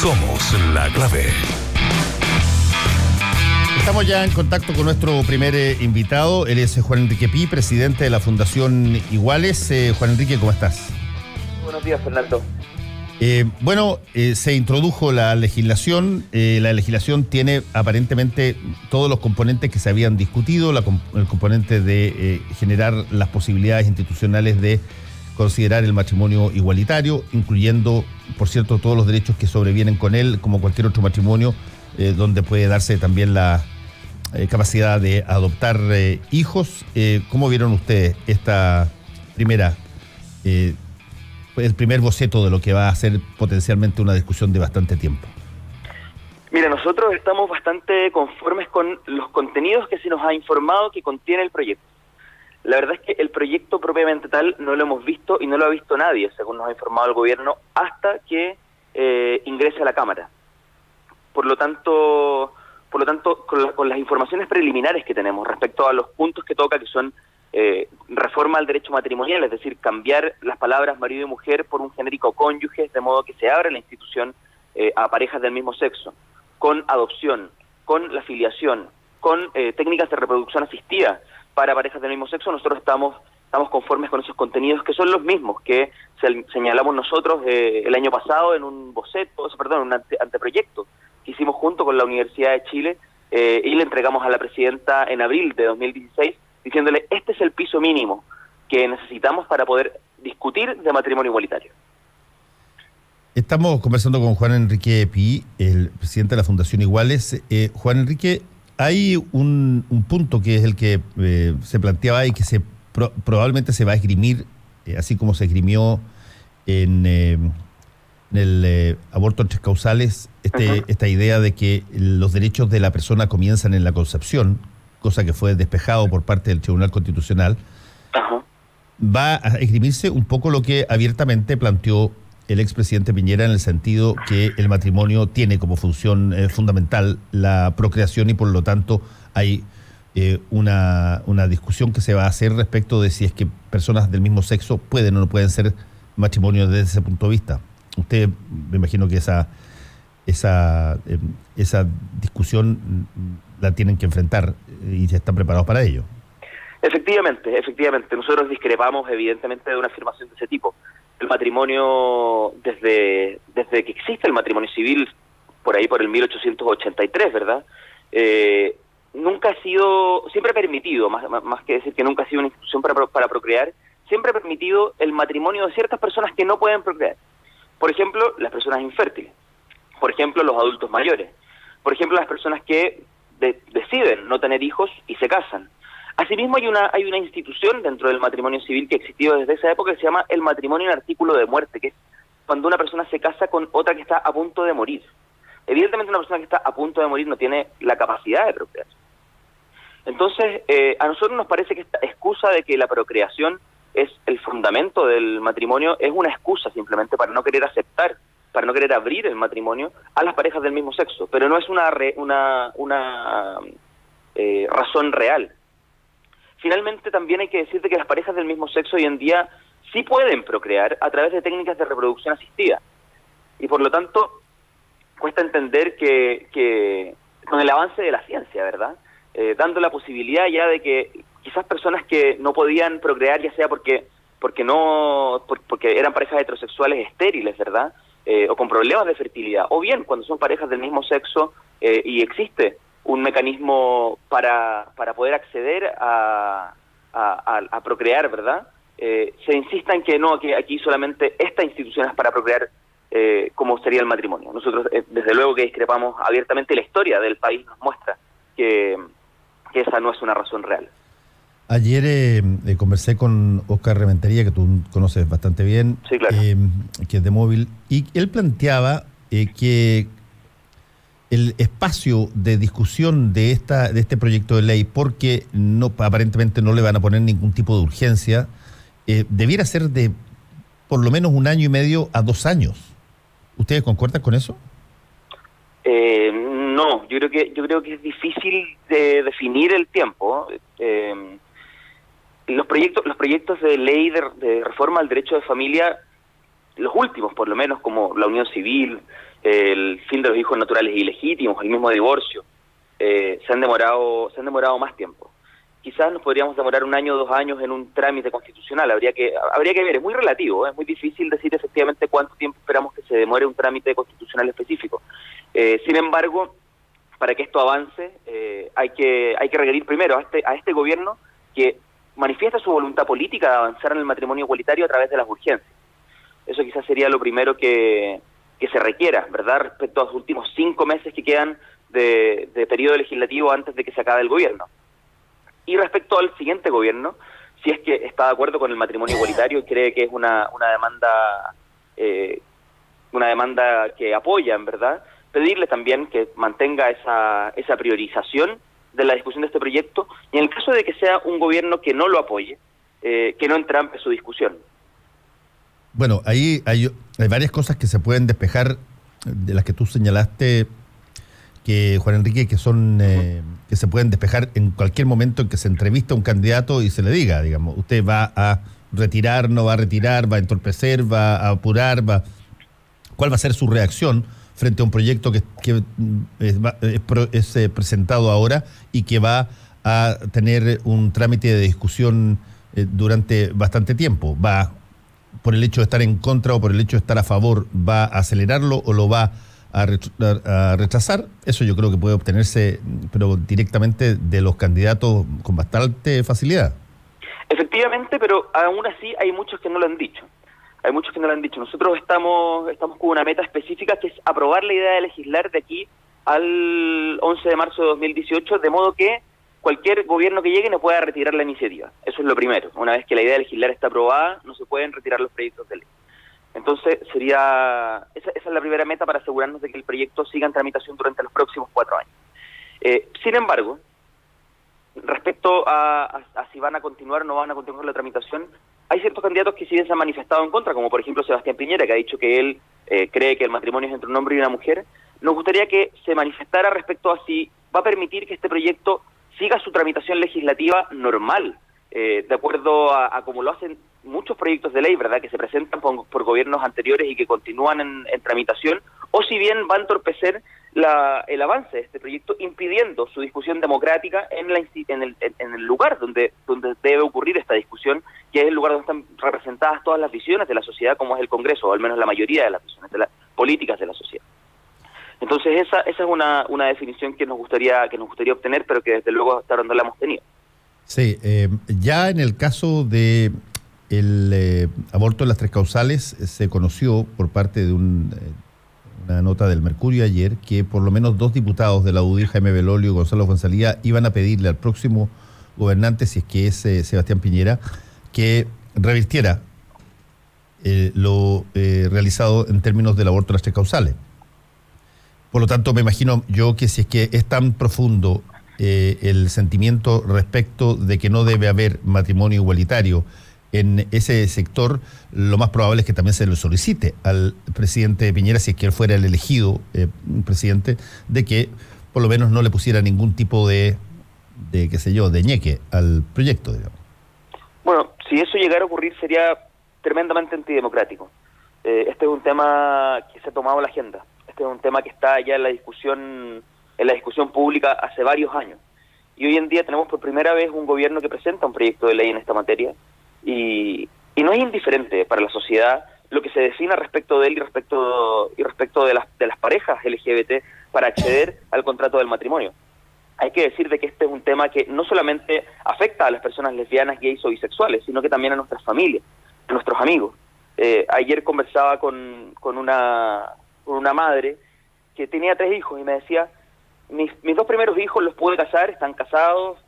Somos la clave. Estamos ya en contacto con nuestro primer invitado. Él es Juan Enrique Pi, presidente de la Fundación Iguales. Juan Enrique, ¿cómo estás? Buenos días, Fernando. Se introdujo la legislación. La legislación tiene aparentemente todos los componentes que se habían discutido, el componente de generar las posibilidades institucionales de considerar el matrimonio igualitario, incluyendo, por cierto, todos los derechos que sobrevienen con él, como cualquier otro matrimonio, donde puede darse también la capacidad de adoptar hijos. ¿Cómo vieron ustedes esta el primer boceto de lo que va a ser potencialmente una discusión de bastante tiempo? Mira, nosotros estamos bastante conformes con los contenidos que se nos ha informado que contiene el proyecto. La verdad es que el proyecto propiamente tal no lo hemos visto y no lo ha visto nadie, según nos ha informado el gobierno, hasta que ingrese a la Cámara. Por lo tanto, con las informaciones preliminares que tenemos respecto a los puntos que toca, que son reforma al derecho matrimonial, es decir, cambiar las palabras marido y mujer por un genérico cónyuge, de modo que se abra la institución a parejas del mismo sexo, con adopción, con la filiación, con técnicas de reproducción asistida para parejas del mismo sexo. Nosotros estamos conformes con esos contenidos, que son los mismos que señalamos nosotros el año pasado en un un anteproyecto que hicimos junto con la Universidad de Chile y le entregamos a la presidenta en abril de 2016, diciéndole: este es el piso mínimo que necesitamos para poder discutir de matrimonio igualitario. Estamos conversando con Juan Enrique Pi, el presidente de la Fundación Iguales. Juan Enrique, hay un punto que es el que se planteaba y que probablemente se va a esgrimir, así como se esgrimió en el aborto en tres causales, esta idea de que los derechos de la persona comienzan en la concepción, cosa que fue despejado por parte del Tribunal Constitucional. Ajá. Va a esgrimirse un poco lo que abiertamente planteó el expresidente Piñera, en el sentido que el matrimonio tiene como función fundamental la procreación, y por lo tanto hay una discusión que se va a hacer respecto de si es que personas del mismo sexo pueden o no pueden ser matrimonio desde ese punto de vista. Usted, me imagino que esa discusión la tienen que enfrentar y ya están preparados para ello. Efectivamente. Nosotros discrepamos evidentemente de una afirmación de ese tipo. El matrimonio, desde que existe el matrimonio civil, por ahí por el 1883, ¿verdad? Nunca ha sido, siempre ha permitido, más que decir que nunca ha sido una institución para procrear, siempre ha permitido el matrimonio de ciertas personas que no pueden procrear. Por ejemplo, las personas infértiles. Por ejemplo, los adultos mayores. Por ejemplo, las personas que deciden no tener hijos y se casan. Asimismo, hay una institución dentro del matrimonio civil que ha existido desde esa época, que se llama el matrimonio en artículo de muerte, que es cuando una persona se casa con otra que está a punto de morir. Evidentemente, una persona que está a punto de morir no tiene la capacidad de procrear. Entonces, a nosotros nos parece que esta excusa de que la procreación es el fundamento del matrimonio es una excusa simplemente para no querer aceptar, para no querer abrir el matrimonio a las parejas del mismo sexo, pero no es una razón real. Finalmente, también hay que decirte que las parejas del mismo sexo hoy en día sí pueden procrear a través de técnicas de reproducción asistida. Y por lo tanto, cuesta entender que con el avance de la ciencia, ¿verdad? Dando la posibilidad ya de que quizás personas que no podían procrear, ya sea porque eran parejas heterosexuales estériles, ¿verdad? O con problemas de fertilidad, o bien cuando son parejas del mismo sexo y existe un mecanismo para poder acceder a procrear, ¿verdad? Se insista en que no, que aquí solamente esta institución es para procrear, como sería el matrimonio. Nosotros, desde luego que discrepamos abiertamente. La historia del país nos muestra que esa no es una razón real. Ayer conversé con Oscar Rementería, que tú conoces bastante bien, sí, claro. Que es de Móvil, y él planteaba que el espacio de discusión de este proyecto de ley, porque aparentemente no le van a poner ningún tipo de urgencia, debiera ser de por lo menos 1 año y medio a 2 años. ¿Ustedes concuerdan con eso? No, yo creo que es difícil de definir el tiempo. Los proyectos de ley de reforma al derecho de familia, los últimos por lo menos, como la unión civil, el fin de los hijos naturales e ilegítimos, el mismo divorcio, se han demorado más tiempo. Quizás nos podríamos demorar 1 año o 2 años en un trámite constitucional, habría que ver, es muy relativo, es muy difícil decir efectivamente cuánto tiempo esperamos que se demore un trámite constitucional específico. Sin embargo, para que esto avance, hay que requerir primero a este gobierno que manifiesta su voluntad política de avanzar en el matrimonio igualitario a través de las urgencias. Eso quizás sería lo primero que se requiera, ¿verdad?, respecto a los últimos 5 meses que quedan de periodo legislativo antes de que se acabe el gobierno. Y respecto al siguiente gobierno, si es que está de acuerdo con el matrimonio igualitario y cree que es una demanda que apoya, en verdad, pedirle también que mantenga esa priorización de la discusión de este proyecto, y en el caso de que sea un gobierno que no lo apoye, que no entrampe su discusión. Bueno, ahí hay varias cosas que se pueden despejar, de las que tú señalaste, que Juan Enrique, que son que se pueden despejar en cualquier momento en que se entrevista a un candidato y se le diga, digamos, usted va a retirar, no va a retirar, va a entorpecer, va a apurar, ¿cuál va a ser su reacción frente a un proyecto que es presentado ahora y que va a tener un trámite de discusión durante bastante tiempo? ¿Va, por el hecho de estar en contra o por el hecho de estar a favor, va a acelerarlo o lo va a rechazar? Eso yo creo que puede obtenerse, pero directamente de los candidatos con bastante facilidad. Efectivamente, pero aún así hay muchos que no lo han dicho. Nosotros estamos con una meta específica, que es aprobar la idea de legislar de aquí al 11 de marzo de 2018, de modo que cualquier gobierno que llegue no pueda retirar la iniciativa. Eso es lo primero. Una vez que la idea de legislar está aprobada, no se pueden retirar los proyectos de ley. Entonces, esa es la primera meta para asegurarnos de que el proyecto siga en tramitación durante los próximos 4 años. Sin embargo, respecto a si van a continuar o no van a continuar la tramitación, hay ciertos candidatos que sí se han manifestado en contra, como por ejemplo Sebastián Piñera, que ha dicho que él cree que el matrimonio es entre un hombre y una mujer. Nos gustaría que se manifestara respecto a si va a permitir que este proyecto siga su tramitación legislativa normal, de acuerdo a como lo hacen muchos proyectos de ley, ¿verdad?, que se presentan por gobiernos anteriores y que continúan en tramitación, o si bien va a entorpecer el avance de este proyecto, impidiendo su discusión democrática en el lugar donde debe ocurrir esta discusión, que es el lugar donde están representadas todas las visiones de la sociedad, como es el Congreso, o al menos la mayoría de las visiones de las políticas de la sociedad. Entonces esa es una definición que nos gustaría obtener, pero que desde luego hasta ahora no la hemos tenido. Sí, ya en el caso de el aborto en las 3 causales, se conoció por parte de una nota del Mercurio ayer que por lo menos 2 diputados de la UDI, Jaime Belolio y Gonzalo Fuenzalía, iban a pedirle al próximo gobernante, si es que es Sebastián Piñera, que revirtiera lo realizado en términos del aborto en las 3 causales. Por lo tanto, me imagino yo que si es que es tan profundo el sentimiento respecto de que no debe haber matrimonio igualitario en ese sector, lo más probable es que también se lo solicite al presidente Piñera, si es que él fuera el elegido presidente, de que por lo menos no le pusiera ningún tipo de qué sé yo, de ñeque al proyecto, digamos. Bueno, si eso llegara a ocurrir sería tremendamente antidemocrático. Este es un tema que se ha tomado la agenda. Este es un tema que está ya en la discusión pública hace varios años. Y hoy en día tenemos por primera vez un gobierno que presenta un proyecto de ley en esta materia, y no es indiferente para la sociedad lo que se defina respecto de él y respecto de las parejas LGBT para acceder al contrato del matrimonio. Hay que decir de que este es un tema que no solamente afecta a las personas lesbianas, gays o bisexuales, sino que también a nuestras familias, a nuestros amigos. Ayer conversaba con una madre que tenía 3 hijos y me decía: mis 2 primeros hijos los pude casar, están casados,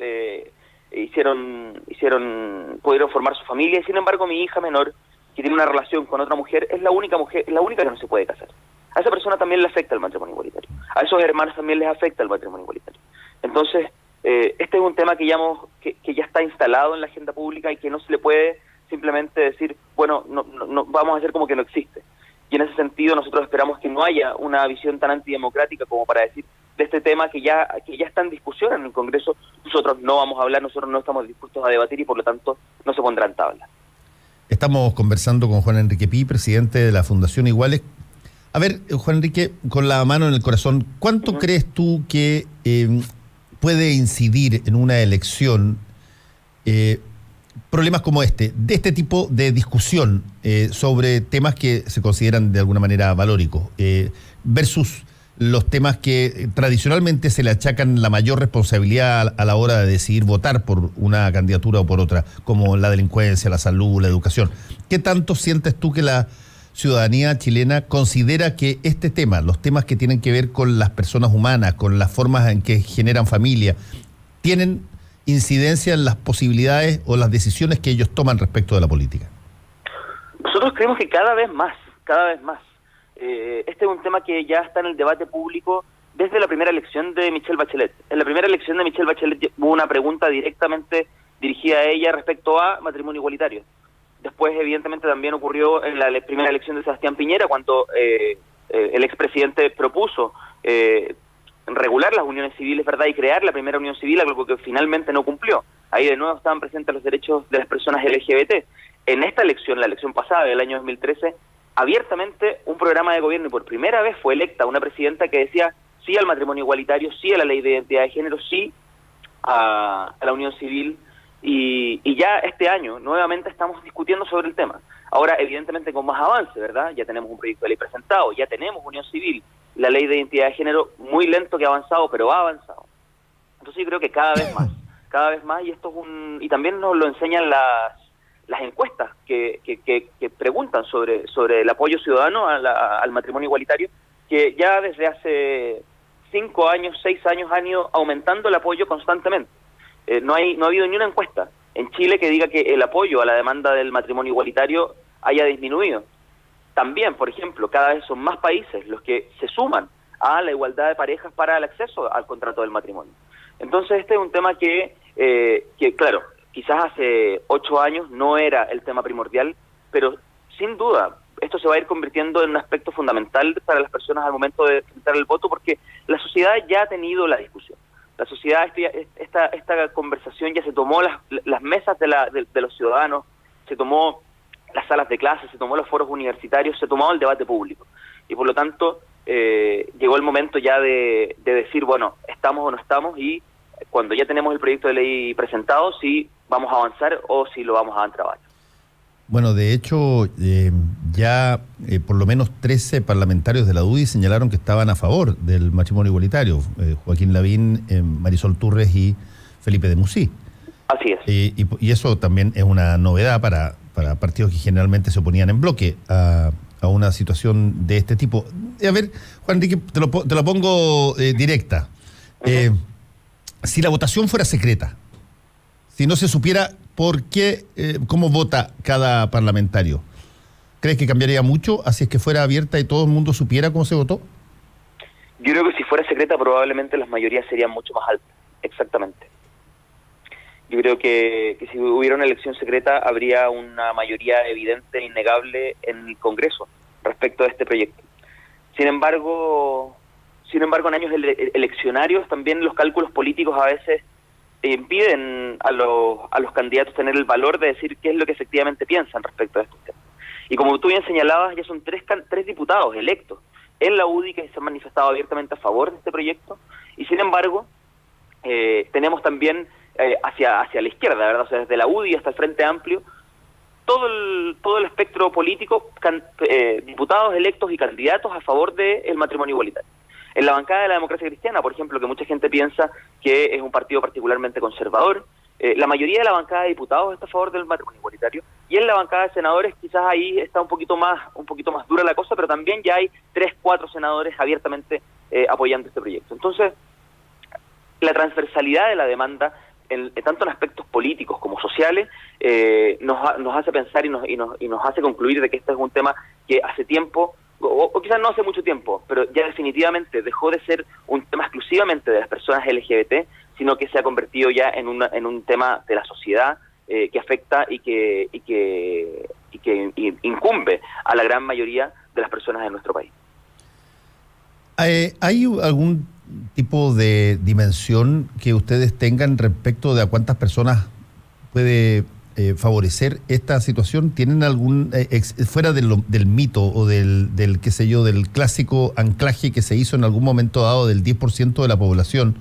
pudieron formar su familia, y sin embargo mi hija menor, que tiene una relación con otra mujer, es la única que no se puede casar. A esa persona también le afecta el matrimonio igualitario. A esos hermanos también les afecta el matrimonio igualitario. Entonces, este es un tema que ya está instalado en la agenda pública y que no se le puede simplemente decir, bueno, no vamos a hacer como que no existe. Y en ese sentido nosotros esperamos que no haya una visión tan antidemocrática como para decir de este tema que ya está en discusión en el Congreso, nosotros no vamos a hablar, nosotros no estamos dispuestos a debatir y por lo tanto no se pondrá en tabla. Estamos conversando con Juan Enrique Pi, presidente de la Fundación Iguales. A ver, Juan Enrique, con la mano en el corazón, ¿cuánto crees tú que puede incidir en una elección problemas como de este tipo de discusión sobre temas que se consideran de alguna manera valóricos, versus los temas que tradicionalmente se le achacan la mayor responsabilidad a la hora de decidir votar por una candidatura o por otra, como la delincuencia, la salud, la educación? ¿Qué tanto sientes tú que la ciudadanía chilena considera que este tema, los temas que tienen que ver con las personas humanas, con las formas en que generan familia, tienen incidencia en las posibilidades o las decisiones que ellos toman respecto de la política? Nosotros creemos que cada vez más. Este es un tema que ya está en el debate público desde la primera elección de Michelle Bachelet. En la primera elección de Michelle Bachelet hubo una pregunta directamente dirigida a ella respecto a matrimonio igualitario. Después, evidentemente, también ocurrió en la primera elección de Sebastián Piñera, cuando el expresidente propuso regular las uniones civiles, ¿verdad?, y crear la primera unión civil, algo que finalmente no cumplió. Ahí de nuevo estaban presentes los derechos de las personas LGBT. En esta elección, la elección pasada, del año 2013, abiertamente un programa de gobierno, y por primera vez fue electa una presidenta que decía sí al matrimonio igualitario, sí a la ley de identidad de género, sí a la unión civil, y ya este año nuevamente estamos discutiendo sobre el tema. Ahora, evidentemente con más avance, ¿verdad? Ya tenemos un proyecto de ley presentado, ya tenemos unión civil, la ley de identidad de género muy lento que ha avanzado, pero ha avanzado. Entonces yo creo que cada vez más, y esto es y también nos lo enseñan las encuestas que preguntan sobre el apoyo ciudadano al matrimonio igualitario, que ya desde hace 5 años, 6 años han ido aumentando el apoyo constantemente. No ha habido ni una encuesta en Chile que diga que el apoyo a la demanda del matrimonio igualitario haya disminuido. También, por ejemplo, cada vez son más países los que se suman a la igualdad de parejas para el acceso al contrato del matrimonio. Entonces este es un tema que claro, quizás hace 8 años no era el tema primordial, pero sin duda esto se va a ir convirtiendo en un aspecto fundamental para las personas al momento de enfrentar el voto, porque la sociedad ya ha tenido la discusión. La sociedad, esta conversación ya se tomó las mesas de los ciudadanos, se tomó las salas de clase, se tomó los foros universitarios, se tomó el debate público. Y por lo tanto, llegó el momento ya de decir, bueno, estamos o no estamos, y cuando ya tenemos el proyecto de ley presentado, si vamos a avanzar o si lo vamos a entrabar. Bueno, de hecho, ya por lo menos 13 parlamentarios de la UDI señalaron que estaban a favor del matrimonio igualitario. Joaquín Lavín, Marisol Turres y Felipe Demoucy. Así es. Y eso también es una novedad para partidos que generalmente se oponían en bloque a una situación de este tipo. A ver, Juan Enrique, te lo pongo directa. Si la votación fuera secreta, si no se supiera cómo vota cada parlamentario, ¿crees que cambiaría mucho así es que fuera abierta y todo el mundo supiera cómo se votó? Yo creo que si fuera secreta probablemente las mayorías serían mucho más altas, exactamente. Yo creo que si hubiera una elección secreta habría una mayoría evidente e innegable en el Congreso respecto a este proyecto. Sin embargo, en años eleccionarios también los cálculos políticos a veces impiden a los candidatos tener el valor de decir qué es lo que efectivamente piensan respecto a estos temas. Y como tú bien señalabas, ya son tres diputados electos en la UDI que se han manifestado abiertamente a favor de este proyecto, y sin embargo tenemos también hacia la izquierda, ¿verdad? O sea, desde la UDI hasta el Frente Amplio, todo el espectro político, diputados electos y candidatos a favor del matrimonio igualitario. En la bancada de la Democracia Cristiana, por ejemplo, que mucha gente piensa que es un partido particularmente conservador, la mayoría de la bancada de diputados está a favor del matrimonio igualitario, y en la bancada de senadores quizás ahí está un poquito más dura la cosa, pero también ya hay 3-4 senadores abiertamente apoyando este proyecto. Entonces, la transversalidad de la demanda, tanto en aspectos políticos como sociales, nos hace pensar y nos hace concluir de que este es un tema que hace tiempo, o quizás no hace mucho tiempo, pero ya definitivamente dejó de ser un tema exclusivamente de las personas LGBT, sino que se ha convertido ya en un tema de la sociedad que afecta y que incumbe a la gran mayoría de las personas de nuestro país. ¿Hay algún tipo de dimensión que ustedes tengan respecto de a cuántas personas puede favorecer esta situación? ¿Tienen algún, fuera del mito o del qué sé yo, del clásico anclaje que se hizo en algún momento dado del 10% de la población?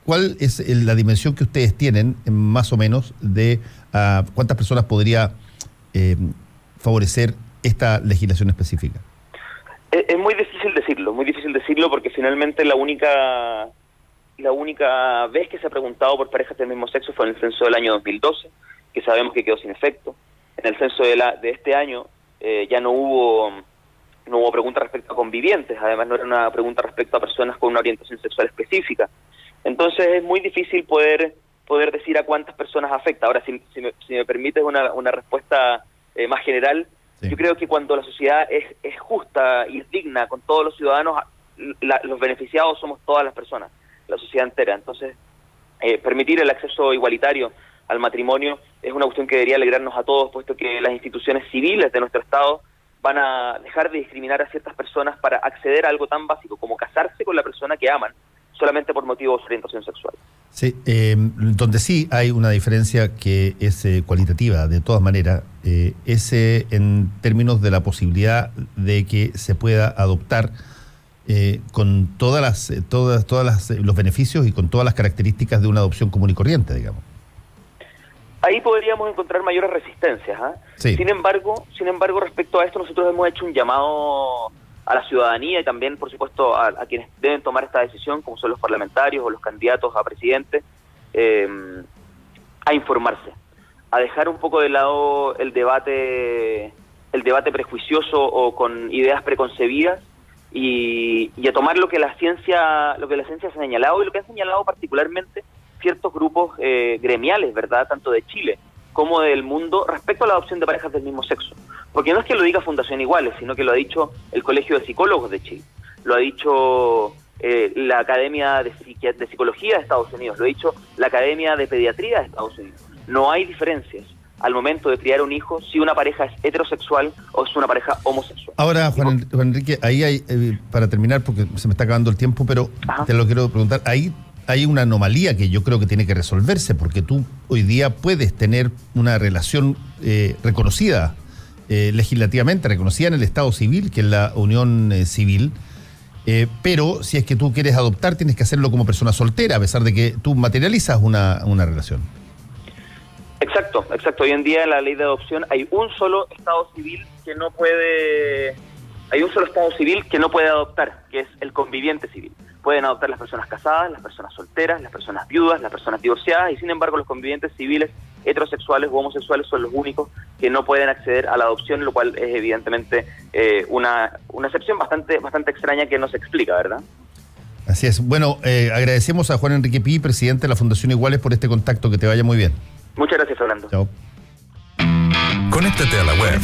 ¿Cuál es la dimensión que ustedes tienen, más o menos, de cuántas personas podría favorecer esta legislación específica? Es muy difícil decirlo porque finalmente la única vez que se ha preguntado por parejas del mismo sexo fue en el censo del año 2012, que sabemos que quedó sin efecto. En el censo de este año ya no hubo pregunta respecto a convivientes, además no era una pregunta respecto a personas con una orientación sexual específica. Entonces es muy difícil poder decir a cuántas personas afecta. Ahora, si me permites una respuesta más general, sí. Yo creo que cuando la sociedad es justa y es digna con todos los ciudadanos, los beneficiados somos todas las personas, la sociedad entera. Entonces, permitir el acceso igualitario al matrimonio es una cuestión que debería alegrarnos a todos, puesto que las instituciones civiles de nuestro Estado van a dejar de discriminar a ciertas personas para acceder a algo tan básico como casarse con la persona que aman, solamente por motivos de orientación sexual. Sí, donde sí hay una diferencia que es cualitativa, de todas maneras, es en términos de la posibilidad de que se pueda adoptar con todas los beneficios y con todas las características de una adopción común y corriente, digamos. Ahí podríamos encontrar mayores resistencias, ¿eh? Sí. Sin embargo, respecto a esto, nosotros hemos hecho un llamado a la ciudadanía y también, por supuesto, a quienes deben tomar esta decisión, como son los parlamentarios o los candidatos a presidente, a informarse, a dejar un poco de lado el debate prejuicioso o con ideas preconcebidas y a tomar lo que la ciencia ha señalado y lo que han señalado particularmente ciertos grupos gremiales, ¿verdad?, tanto de Chile como del mundo respecto a la adopción de parejas del mismo sexo. Porque no es que lo diga Fundación Iguales, sino que lo ha dicho el Colegio de Psicólogos de Chile, lo ha dicho la Academia de Psicología de Estados Unidos, lo ha dicho la Academia de Pediatría de Estados Unidos. No hay diferencias al momento de criar un hijo si una pareja es heterosexual o es una pareja homosexual. Ahora, Juan Enrique, ahí hay, para terminar, porque se me está acabando el tiempo, pero te lo quiero preguntar, ahí hay una anomalía que yo creo que tiene que resolverse, porque tú hoy día puedes tener una relación reconocida, legislativamente reconocida en el Estado civil, que es la unión civil, pero si es que tú quieres adoptar, tienes que hacerlo como persona soltera, a pesar de que tú materializas una relación. Exacto. Hoy en día en la ley de adopción hay un solo Estado civil que no puede adoptar, que es el conviviente civil. Pueden adoptar las personas casadas, las personas solteras, las personas viudas, las personas divorciadas, y sin embargo los convivientes civiles heterosexuales u homosexuales son los únicos que no pueden acceder a la adopción, lo cual es evidentemente una excepción bastante extraña que no se explica, ¿verdad? Así es. Bueno, agradecemos a Juan Enrique Pi, presidente de la Fundación Iguales, por este contacto. Que te vaya muy bien. Muchas gracias, Fernando. Chao. Conéctate a la web.